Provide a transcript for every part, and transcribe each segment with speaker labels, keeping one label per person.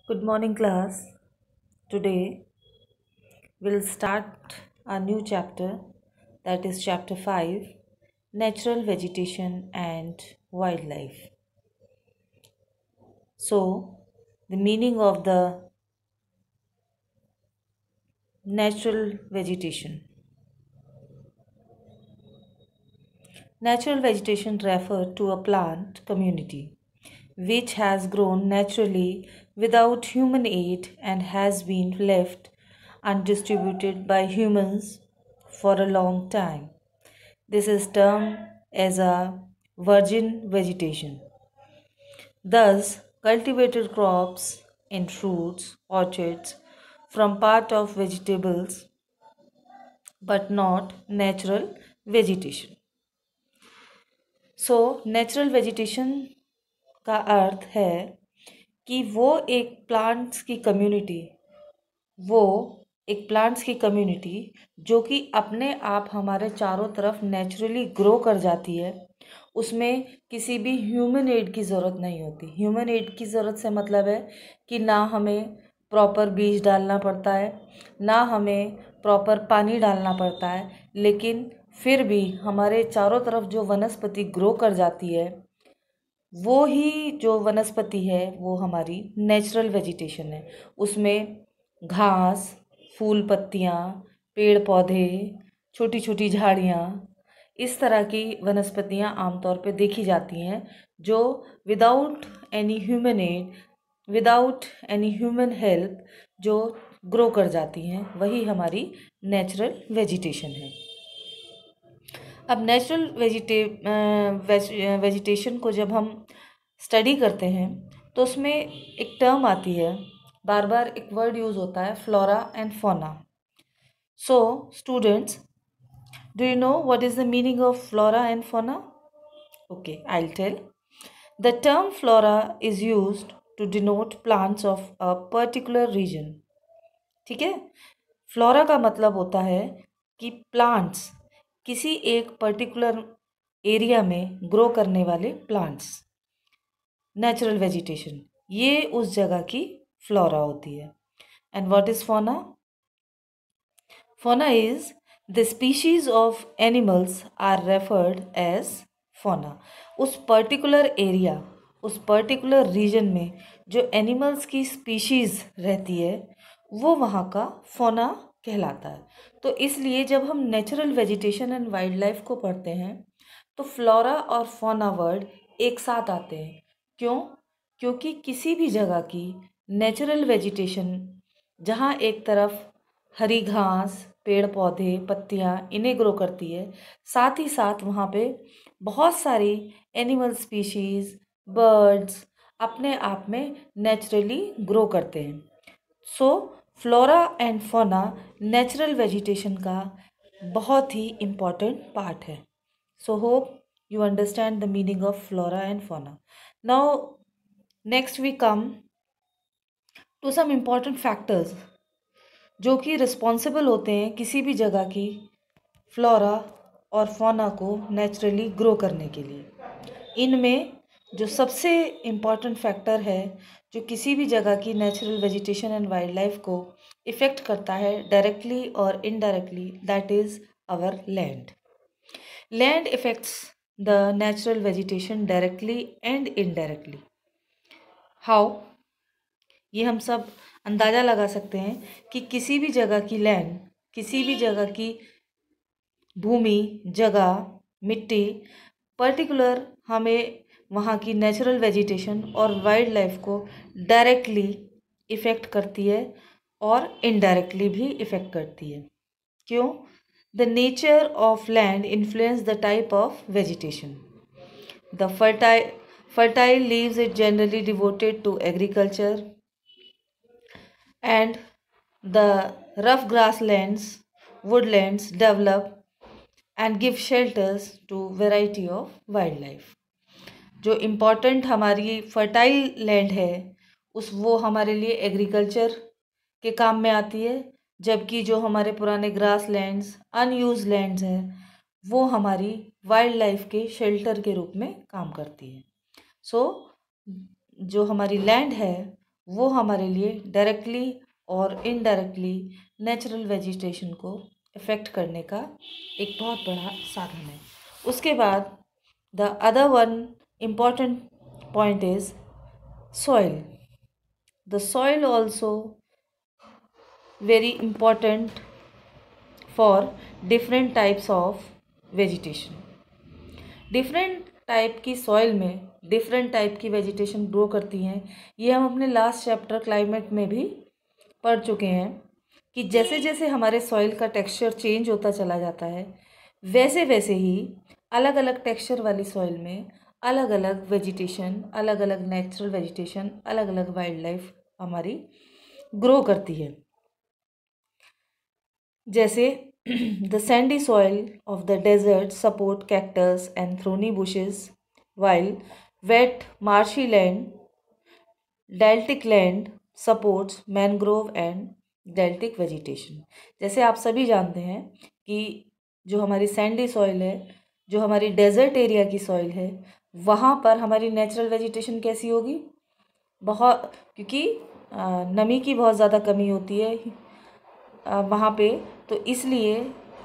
Speaker 1: Good morning, class. Today we'll start a new chapter, that is chapter 5, Natural Vegetation and Wildlife. So, the meaning of the natural vegetation. Natural vegetation refers to a plant community which has grown naturally without human aid and has been left undistributed by humans for a long time. This is termed as a virgin vegetation. Thus, cultivated crops in fruits, orchards, from part of vegetables but not natural vegetation. Natural vegetation का अर्थ है कि वो एक plants की community जो कि अपने आप हमारे चारों तरफ नेचुरली ग्रो कर जाती है, उसमें किसी भी ह्यूमन एड की ज़रूरत नहीं होती। ह्यूमन एड की ज़रूरत से मतलब है कि ना हमें प्रॉपर बीज डालना पड़ता है, ना हमें प्रॉपर पानी डालना पड़ता है, लेकिन फिर भी हमारे चारों तरफ जो वनस्पति ग्रो कर जाती है, वो ही जो वनस्पति है वो हमारी नेचुरल वेजिटेशन है। उसमें घास, फूल पत्तियाँ, पेड़ पौधे, छोटी छोटी झाड़ियाँ, इस तरह की वनस्पतियाँ आमतौर पे देखी जाती हैं जो without any human aid, without any human help जो ग्रो कर जाती हैं, वही हमारी नेचुरल वेजिटेशन है। अब नेचुरल वेजिटेशन को जब हम स्टडी करते हैं तो उसमें एक टर्म आती है, बार बार एक वर्ड यूज़ होता है, flora and fauna. So students, do you know what is the meaning of flora and fauna? Okay, I will tell. The term flora is used to denote plants of a particular region. ठीक है, flora का मतलब होता है कि plants, किसी एक particular area में ग्रो करने वाले प्लांट्स, नेचुरल वेजिटेशन, ये उस जगह की फ्लोरा होती है। And what is fauna? Fauna is the species of animals are referred as fauna. उस पर्टिकुलर एरिया, उस पर्टिकुलर रीजन में जो एनिमल्स की स्पीशीज रहती है वो वहाँ का फौना कहलाता है। तो इसलिए जब हम natural vegetation and wild life को पढ़ते हैं तो फ्लोरा और फौना वर्ड एक साथ आते हैं। क्यों? क्योंकि किसी भी जगह की नेचुरल वेजिटेशन, जहाँ एक तरफ हरी घास, पेड़ पौधे, पत्तियाँ इन्हें ग्रो करती है, साथ ही साथ वहाँ पे बहुत सारी एनिमल स्पीशीज़, बर्ड्स अपने आप में नेचुरली ग्रो करते हैं। So flora and fauna natural vegetation का बहुत ही इम्पॉर्टेंट पार्ट है। So hope you understand the meaning of flora and fauna. Now next we come to some important factors जो कि रिस्पॉन्सिबल होते हैं किसी भी जगह की फ्लोरा और फौना को नेचुरली ग्रो करने के लिए। इनमें जो सबसे इम्पॉर्टेंट फैक्टर है जो किसी भी जगह की natural vegetation and wild life को इफ़ेक्ट करता है डायरेक्टली और indirectly, that is our land. Land effects the natural vegetation directly and indirectly. How? ये हम सब अंदाज़ा लगा सकते हैं कि किसी भी जगह की लैंड, किसी भी जगह की भूमि, जगह, मिट्टी पर्टिकुलर हमें वहाँ की नेचुरल वेजिटेशन और वाइल्ड लाइफ को डायरेक्टली इफ़ेक्ट करती है और इनडायरेक्टली भी इफ़ेक्ट करती है। क्यों? The nature of land influence the type of vegetation. The fertile leaves is generally devoted to agriculture, and the rough grasslands, woodlands develop and give shelters to variety of wildlife. जो important हमारी fertile land है वो हमारे लिए agriculture के काम में आती है, जबकि जो हमारे पुराने ग्रास लैंड्स, अनयूज लैंड्स हैं, वो हमारी वाइल्ड लाइफ के शेल्टर के रूप में काम करती है। सो जो हमारी लैंड है वो हमारे लिए डायरेक्टली और इनडायरेक्टली नेचुरल वेजिटेशन को इफ़ेक्ट करने का एक बहुत बड़ा साधन है। उसके बाद the other one important point is soil. The soil also very important for different types of vegetation. Different type की सॉइल में डिफरेंट टाइप की वेजिटेशन ग्रो करती हैं। ये हम अपने लास्ट चैप्टर क्लाइमेट में भी पढ़ चुके हैं कि जैसे जैसे हमारे सॉइल का टेक्सचर चेंज होता चला जाता है, वैसे वैसे ही अलग अलग टेक्सचर वाली सॉइल में अलग अलग वेजिटेशन, अलग अलग नेचुरल वेजिटेशन, अलग अलग वाइल्ड लाइफ हमारी ग्रो करती है। जैसे the sandy soil of the desert support cactus and thorny bushes, while wet marshy land, deltic land supports mangrove and deltic vegetation. जैसे आप सभी जानते हैं कि जो हमारी सैंडी सॉइल है, जो हमारी डेजर्ट एरिया की सॉइल है, वहाँ पर हमारी नेचुरल वेजिटेशन कैसी होगी? बहुत, क्योंकि नमी की बहुत ज़्यादा कमी होती है वहाँ पे, तो इसलिए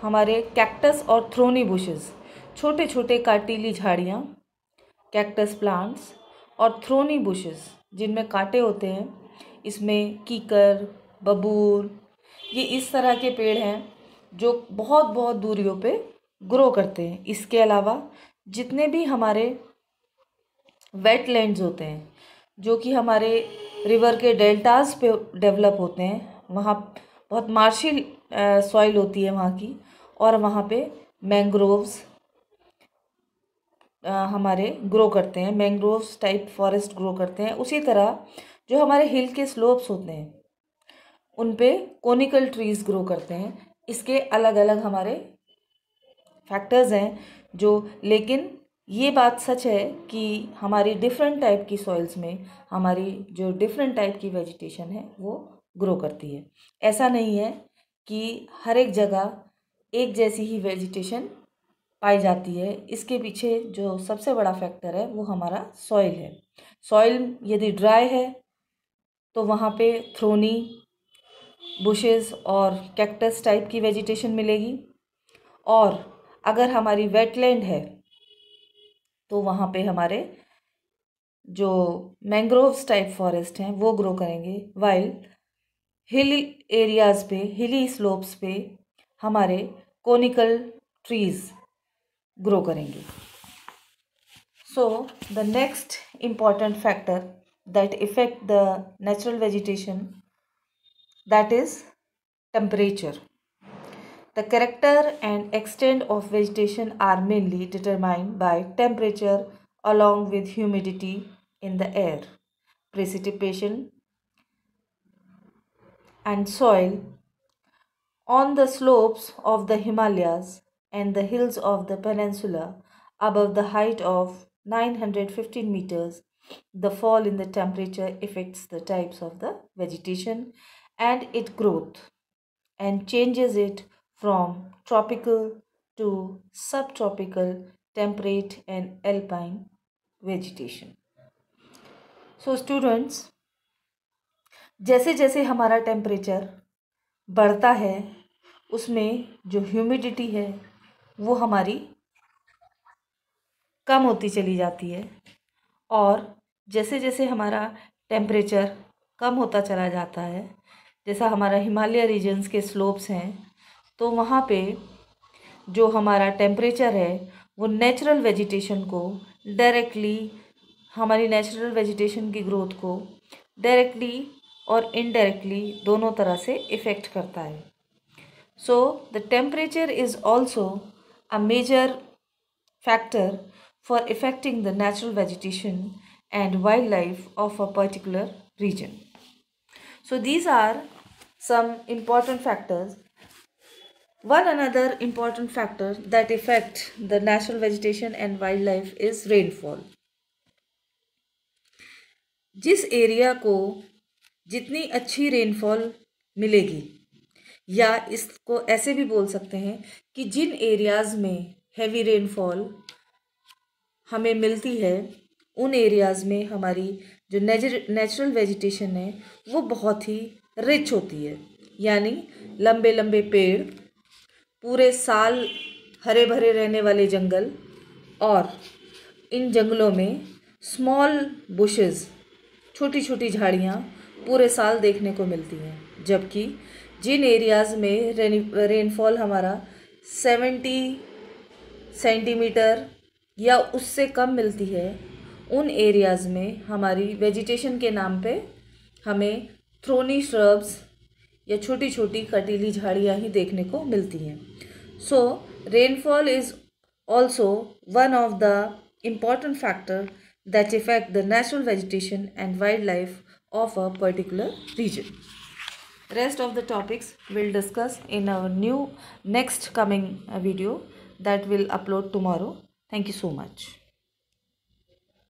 Speaker 1: हमारे कैक्टस और थ्रोनी बुशेस, छोटे छोटे काटीली झाड़ियाँ, कैक्टस प्लांट्स और थ्रोनी बुशेस जिनमें कांटे होते हैं, इसमें कीकर, बबूर, ये इस तरह के पेड़ हैं जो बहुत बहुत दूरियों पे ग्रो करते हैं। इसके अलावा जितने भी हमारे वेटलैंड्स होते हैं, जो कि हमारे रिवर के डेल्टास पे डेवलप होते हैं, वहाँ बहुत मार्शी सॉइल होती है वहाँ की, और वहाँ पे मैंग्रोव्स हमारे ग्रो करते हैं, मैंग्रोव्स टाइप फॉरेस्ट ग्रो करते हैं। उसी तरह जो हमारे हिल के स्लोप्स होते हैं उन पे कोनिकल ट्रीज ग्रो करते हैं। इसके अलग अलग हमारे फैक्टर्स हैं जो, लेकिन ये बात सच है कि हमारी डिफरेंट टाइप की सॉइल्स में हमारी जो डिफरेंट टाइप की वेजिटेशन है वो ग्रो करती है। ऐसा नहीं है कि हर एक जगह एक जैसी ही वेजिटेशन पाई जाती है। इसके पीछे जो सबसे बड़ा फैक्टर है वो हमारा सॉइल है। सॉइल यदि ड्राई है तो वहाँ पे थ्रोनी बुशेस और कैक्टस टाइप की वेजिटेशन मिलेगी, और अगर हमारी वेटलैंड है तो वहाँ पे हमारे जो मैंग्रोव्स टाइप फॉरेस्ट हैं वो ग्रो करेंगे, वाइल हिल एरियाज़ पे, हिली स्लोप्स पे हमारे कोनिकल ट्रीज़ ग्रो करेंगे। So the next important factor that affect the natural vegetation, that is temperature. The character and extent of vegetation are mainly determined by temperature along with humidity in the air, precipitation and soil. On the slopes of the Himalayas and the hills of the peninsula above the height of 915 meters, the fall in the temperature affects the types of the vegetation and its growth and changes it from tropical to subtropical, temperate and alpine vegetation. So students, जैसे जैसे हमारा temperature बढ़ता है उसमें जो humidity है वो हमारी कम होती चली जाती है, और जैसे जैसे हमारा टेम्परेचर कम होता चला जाता है, जैसा हमारा हिमालय रीजन्स के स्लोप्स हैं, तो वहाँ पे जो हमारा टेम्परेचर है वो नेचुरल वेजिटेशन को डायरेक्टली, हमारी नेचुरल वेजिटेशन की ग्रोथ को डायरेक्टली और इनडायरेक्टली दोनों तरह से इफ़ेक्ट करता है। So the temperature is also a major factor for affecting the natural vegetation and wildlife of a particular region. So these are some important factors. One another important factor that affect the natural vegetation and wildlife is rainfall. जिस area को जितनी अच्छी rainfall मिलेगी, या इसको ऐसे भी बोल सकते हैं कि जिन एरियाज़ में हैवी रेनफॉल हमें मिलती है उन एरियाज़ में हमारी जो नेचुरल वेजिटेशन है वो बहुत ही रिच होती है, यानी लंबे लंबे पेड़, पूरे साल हरे भरे रहने वाले जंगल, और इन जंगलों में स्मॉल बुशेस, छोटी छोटी झाड़ियाँ पूरे साल देखने को मिलती हैं। जबकि जिन एरियाज़ में रेनफॉल हमारा 70 सेंटीमीटर या उससे कम मिलती है, उन एरियाज़ में हमारी वेजिटेशन के नाम पे हमें थ्रोनी श्रब्स या छोटी छोटी कटीली झाड़ियाँ ही देखने को मिलती हैं। So rainfall is also one of the important factor that affect the natural vegetation and wildlife of a particular region. Rest of the topics we'll discuss in our new next coming video that will upload tomorrow. Thank you so much.